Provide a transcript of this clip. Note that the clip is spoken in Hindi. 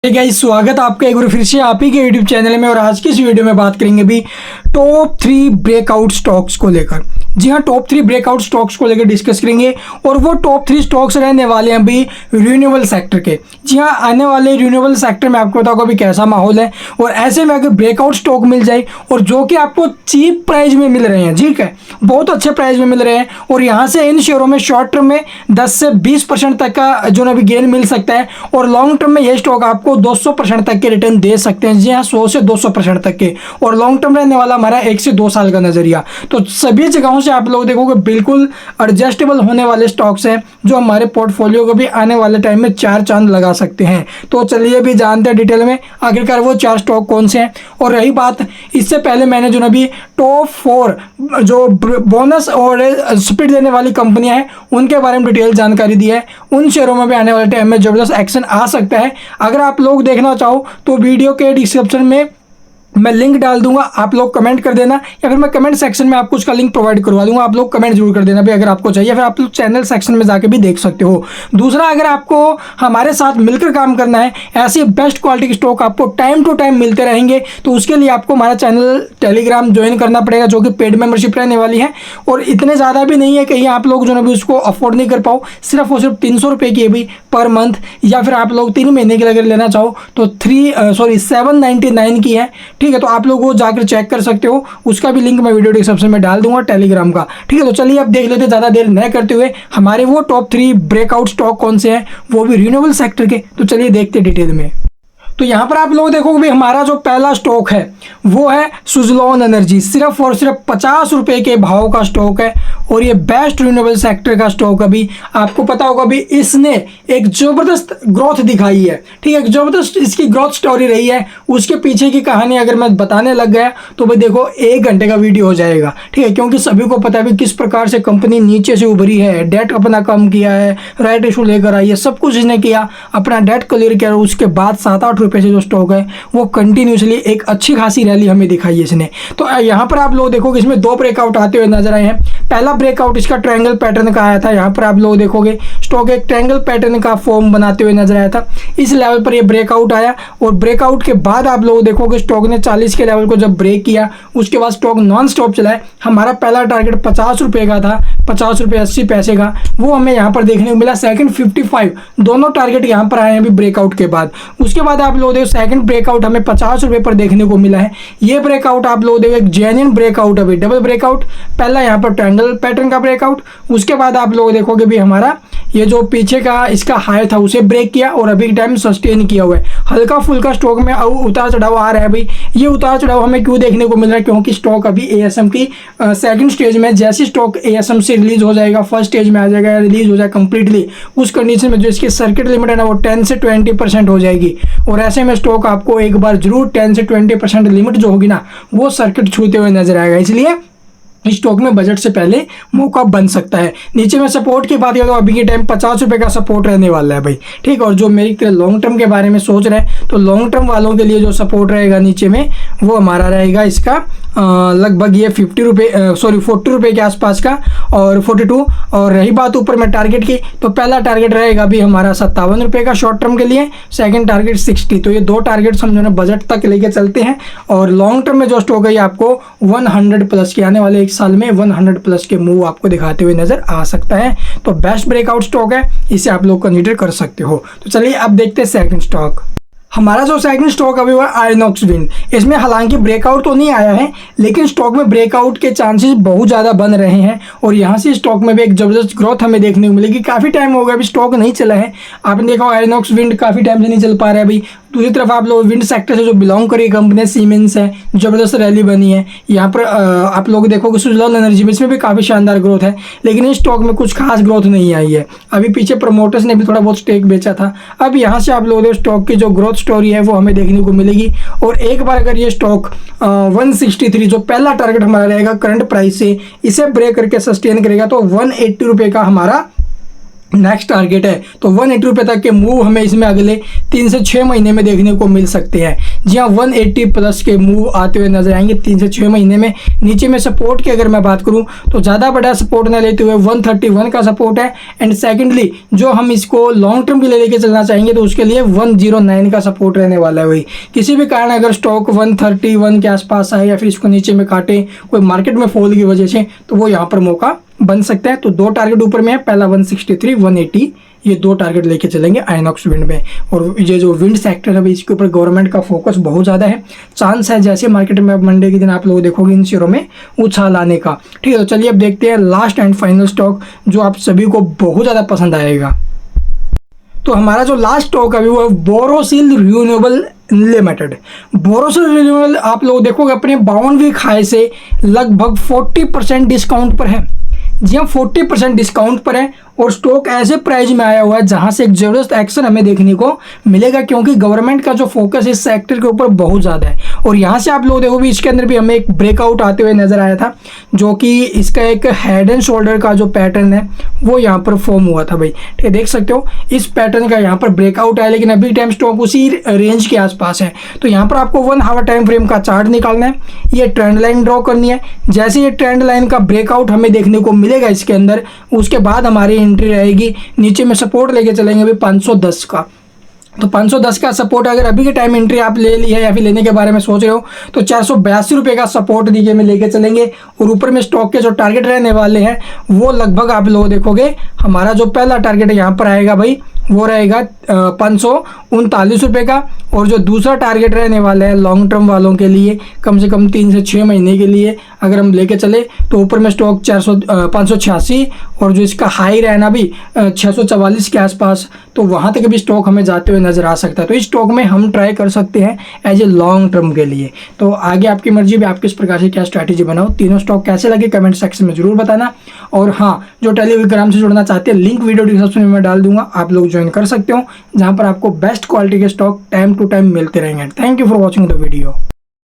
गाइस, स्वागत है आपका एक बार फिर से आप ही के यूट्यूब चैनल में। और आज की इस वीडियो में बात करेंगे भी टॉप 3 ब्रेकआउट स्टॉक्स को लेकर। जी हाँ, टॉप 3 ब्रेकआउट स्टॉक्स को लेकर डिस्कस करेंगे और वो टॉप 3 स्टॉक्स रहने वाले हैं अभी रिन्यूएबल सेक्टर के। जी हाँ, आने वाले रिन्यूएबल सेक्टर में आपको बताऊंगा अभी कैसा माहौल है और ऐसे में अगर ब्रेकआउट स्टॉक मिल जाए और जो कि आपको चीप प्राइस में मिल रहे हैं, ठीक है, बहुत अच्छे प्राइस में मिल रहे हैं और यहाँ से इन शेयरों में शॉर्ट टर्म में 10 से 20% तक का जो अभी गेन मिल सकता है और लॉन्ग टर्म में ये स्टॉक आपको 200% तक के रिटर्न दे सकते हैं। जी हाँ, 100 से 200% तक के। और लॉन्ग टर्म रहने वाला हमारा 1 से 2 साल का नजरिया। तो सभी जगहों से आप लोग देखोगे बिल्कुल एडजस्टेबल होने वाले स्टॉक्स हैं जो हमारे पोर्टफोलियो को भी आने वाले टाइम में 4 चांद लगा सकते हैं। तो चलिए भी जानते हैं डिटेल में आखिरकार वो 4 स्टॉक कौन से हैं। और रही बात, इससे पहले मैंने जो अभी टॉप 4 जो बोनस और स्प्लिट देने वाली कंपनियां हैं उनके बारे में डिटेल जानकारी दी है। उन शेयरों में भी आने वाले टाइम में जबरदस्त एक्शन आ सकता है। अगर आप लोग देखना चाहो तो वीडियो के डिस्क्रिप्शन में मैं लिंक डाल दूंगा, आप लोग कमेंट कर देना या फिर मैं कमेंट सेक्शन में आपको उसका लिंक प्रोवाइड करवा दूंगा। आप लोग कमेंट जरूर कर देना भी अगर आपको चाहिए, फिर आप लोग चैनल सेक्शन में जाके भी देख सकते हो। दूसरा, अगर आपको हमारे साथ मिलकर काम करना है, ऐसे बेस्ट क्वालिटी के स्टॉक आपको टाइम टू टाइम मिलते रहेंगे, तो उसके लिए आपको हमारा चैनल टेलीग्राम ज्वाइन करना पड़ेगा जो कि पेड मेंबरशिप रहने वाली है। और इतने ज़्यादा भी नहीं है कहीं आप लोग जो अभी उसको अफोर्ड नहीं कर पाओ, सिर्फ और सिर्फ 300 रुपये की है भी पर मंथ, या फिर आप लोग 3 महीने के लिए अगर लेना चाहो तो 799 की है, ठीक है। तो आप लोग वो जाकर चेक कर सकते हो, उसका भी लिंक मैं वीडियो डिस्क्रिप्शन में डाल दूंगा टेलीग्राम का, ठीक है। तो चलिए अब देख लेते हैं ज़्यादा देर न करते हुए हमारे वो टॉप 3 ब्रेकआउट स्टॉक कौन से हैं, वो भी रिन्यूएबल सेक्टर के। तो चलिए देखते हैं डिटेल में। तो यहाँ पर आप लोग देखोगे भी हमारा जो पहला स्टॉक है वो है सुजलॉन एनर्जी। सिर्फ और सिर्फ 50 रुपये के भाव का स्टॉक है और ये बेस्ट रिन्यूएबल सेक्टर का स्टॉक। अभी आपको पता होगा भी इसने एक ज़बरदस्त ग्रोथ दिखाई है, ठीक है, ज़बरदस्त इसकी ग्रोथ स्टोरी रही है। उसके पीछे की कहानी अगर मैं बताने लग गया तो भाई देखो 1 घंटे का वीडियो हो जाएगा, ठीक है, क्योंकि सभी को पता है भी किस प्रकार से कंपनी नीचे से उभरी है, डेट अपना कम किया है, राइट इशू लेकर आई है, सब कुछ इसने किया, अपना डेट क्लियर किया। उसके बाद 7-8 रुपये से जो स्टॉक है वो कंटिन्यूसली एक अच्छी खासी रैली हमें दिखाई है इसने। तो यहाँ पर आप लोग देखोगे इसमें 2 ब्रेकआउट आते हुए नजर आए हैं। पहला ब्रेकआउट इसका ट्रायंगल पैटर्न का आया था। यहाँ पर आप लोग देखोगे स्टॉक एक ट्रायंगल पैटर्न का फॉर्म बनाते हुए नजर आया था। इस लेवल पर ये ब्रेकआउट आया और ब्रेकआउट के बाद आप लोग देखोगे स्टॉक ने 40 के लेवल को जब ब्रेक किया उसके बाद स्टॉक नॉन स्टॉप चला है। हमारा पहला टारगेट 50 रुपये का था, 50 रुपये 80 पैसे का, वो हमें यहाँ पर देखने को मिला। सेकंड 55, दोनों टारगेट यहाँ पर आए हैं अभी ब्रेकआउट के बाद। उसके बाद आप लोग देखो सेकंड ब्रेकआउट हमें 50 रुपये पर देखने को मिला है। ये ब्रेकआउट आप लोग देखो एक जेन्युइन ब्रेकआउट, अभी डबल ब्रेकआउट, पहला यहाँ पर ट्रायंगल पैटर्न का ब्रेकआउट, उसके बाद आप लोग देखोगे भी हमारा ये जो पीछे का इसका हाई था उसे ब्रेक किया और अभी टाइम सस्टेन किया हुआ है। हल्का फुल्का स्टॉक में उतार चढ़ाव आ रहा है। भाई ये उतार चढ़ाव हमें क्यों देखने को मिल रहा है, क्योंकि स्टॉक अभी एएसएम की सेकंड स्टेज में, जैसे स्टॉक एएसएम से रिलीज हो जाएगा, फर्स्ट स्टेज में आ जाएगा, रिलीज हो जाएगा कंप्लीटली, उस कंडीशन में जो इसकी सर्किट लिमिट है ना वो 10 से 20% हो जाएगी। और ऐसे में स्टॉक आपको एक बार जरूर 10 से 20% लिमिट जो होगी ना वो सर्किट छूते हुए नजर आएगा। इसलिए स्टॉक में बजट से पहले मौका बन सकता है। नीचे में सपोर्ट की बात करें तो अभी के टाइम 50 रुपये का सपोर्ट रहने वाला है भाई, ठीक। और जो मेरी तरह लॉन्ग टर्म के बारे में सोच रहे हैं तो लॉन्ग टर्म वालों के लिए जो सपोर्ट रहेगा नीचे में वो हमारा रहेगा इसका लगभग ये 40 रुपये के आसपास का और 42। और रही बात ऊपर में टारगेट की तो पहला टारगेट रहेगा अभी हमारा 57 रुपये का शॉर्ट टर्म के लिए, सेकंड टारगेट 60। तो ये 2 टारगेट हम जो है बजट तक लेके चलते हैं। और लॉन्ग टर्म में जो स्टॉक है ये आपको 100 प्लस के आने वाले 1 साल में 100 प्लस के मूव आपको दिखाते हुए नजर आ सकता है। तो बेस्ट ब्रेकआउट स्टॉक है, इसे आप लोग कंसीडर कर सकते हो। तो चलिए अब देखते हैं सेकंड स्टॉक। हमारा जो सेकंड स्टॉक अभी हुआ आयनॉक्स विंड। इसमें हालांकि ब्रेकआउट तो नहीं आया है लेकिन स्टॉक में ब्रेकआउट के चांसेस बहुत ज़्यादा बन रहे हैं और यहाँ से स्टॉक में भी एक ज़बरदस्त ग्रोथ हमें देखने को मिलेगी। काफ़ी टाइम हो गया अभी स्टॉक नहीं चला है, आपने देखा आयनॉक्स विंड काफ़ी टाइम से नहीं चल पा रहा है अभी। दूसरी तरफ आप लोग विंड सेक्टर से जो बिलोंग करी कंपनी सीमेंस है, ज़बरदस्त रैली बनी है। यहाँ पर आप लोग देखोगे सुजलॉन एनर्जी में, इसमें भी काफ़ी शानदार ग्रोथ है लेकिन इस स्टॉक में कुछ खास ग्रोथ नहीं आई है। अभी पीछे प्रमोटर्स ने भी थोड़ा बहुत स्टेक बेचा था। अब यहाँ से आप लोग स्टॉक की जो ग्रोथ स्टोरी है वो हमें देखने को मिलेगी। और एक बार अगर ये स्टॉक 163 जो पहला टारगेट हमारा रहेगा करंट प्राइस से, इसे ब्रेक करके सस्टेन करेगा तो 180 रुपये का हमारा नेक्स्ट टारगेट है तो 180 रुपये तक के मूव हमें इसमें अगले 3 से 6 महीने में देखने को मिल सकते हैं। जी हाँ, 180 प्लस के मूव आते हुए नजर आएंगे 3 से 6 महीने में। नीचे में सपोर्ट की अगर मैं बात करूं तो ज़्यादा बड़ा सपोर्ट ना लेते हुए 131 का सपोर्ट है। एंड सेकेंडली जो हम इसको लॉन्ग टर्म के लिए लेके चलना चाहेंगे तो उसके लिए 109 का सपोर्ट रहने वाला है। वही किसी भी कारण अगर स्टॉक 131 के आसपास आए या फिर इसको नीचे में काटे कोई मार्केट में फॉल की वजह से, तो वो यहाँ पर मौका बन सकता है। तो 2 टारगेट ऊपर में है, पहला 163, 180, ये 2 टारगेट लेके चलेंगे आइनॉक्स विंड में। और ये जो विंड सेक्टर है इसके ऊपर गवर्नमेंट का फोकस बहुत ज़्यादा है। चांस है जैसे मार्केट में अब मंडे के दिन आप लोग देखोगे इन शेयरों में उछाल आने का। ठीक है, तो चलिए अब देखते हैं लास्ट एंड फाइनल स्टॉक जो आप सभी को बहुत ज़्यादा पसंद आएगा। तो हमारा जो लास्ट स्टॉक अभी वो है Borosil renewable limited. Borosil renewable आप लोग देखोगे अपने 52 वीक हाई से लगभग 40% डिस्काउंट पर है। जी हाँ, 40% डिस्काउंट पर है और स्टॉक ऐसे प्राइस में आया हुआ है जहां से एक जबरदस्त एक्शन हमें देखने को मिलेगा, क्योंकि गवर्नमेंट का जो फोकस इस सेक्टर के ऊपर बहुत ज़्यादा है। और यहाँ से आप लोग देखोगे इसके अंदर भी हमें एक ब्रेकआउट आते हुए नजर आया था, जो कि इसका एक हेड एंड शोल्डर का जो पैटर्न है वो यहाँ पर फॉर्म हुआ था भाई। ठीक है, देख सकते हो इस पैटर्न का यहाँ पर ब्रेकआउट है, लेकिन अभी टाइम स्टॉक उसी रेंज के आसपास है। तो यहाँ पर आपको 1 आवर टाइम फ्रेम का चार्ट निकालना है, ये ट्रेंड लाइन ड्रॉ करनी है। जैसे ये ट्रेंड लाइन का ब्रेकआउट हमें देखने को मिलेगा इसके अंदर, उसके बाद हमारी एंट्री रहेगी। नीचे में सपोर्ट लेके चलेंगे अभी 510 का। तो 510 का सपोर्ट अगर अभी के टाइम एंट्री आप ले ली है या फिर लेने के बारे में सोच रहे हो तो 482 रुपये का सपोर्ट नीचे में लेके चलेंगे। और ऊपर में स्टॉक के जो टारगेट रहने वाले हैं वो लगभग आप लोग देखोगे हमारा जो पहला टारगेट यहाँ पर आएगा भाई वो रहेगा 539 रुपये का। और जो दूसरा टारगेट रहने वाला है लॉन्ग टर्म वालों के लिए कम से कम 3 से 6 महीने के लिए अगर हम लेके चले तो ऊपर में स्टॉक 586 और जो इसका हाई रहना भी 644 के आसपास, तो वहाँ तक भी स्टॉक हमें जाते हुए नजर आ सकता है। तो इस स्टॉक में हम ट्राई कर सकते हैं एज ए लॉन्ग टर्म के लिए। तो आगे आपकी मर्जी भी, आप किस प्रकार से क्या स्ट्रैटेजी बनाओ। तीनों स्टॉक कैसे लगे कमेंट सेक्शन में जरूर बताना। और हाँ, जो टेलीग्राम से जुड़ना चाहते हैं लिंक वीडियो डिस्क्रिप्शन में मैं डाल दूंगा, आप लोग ज्वाइन कर सकते हो, जहाँ पर आपको बेस्ट क्वालिटी के स्टॉक टाइम टू टाइम मिलते रहेंगे। Thank you for watching the video.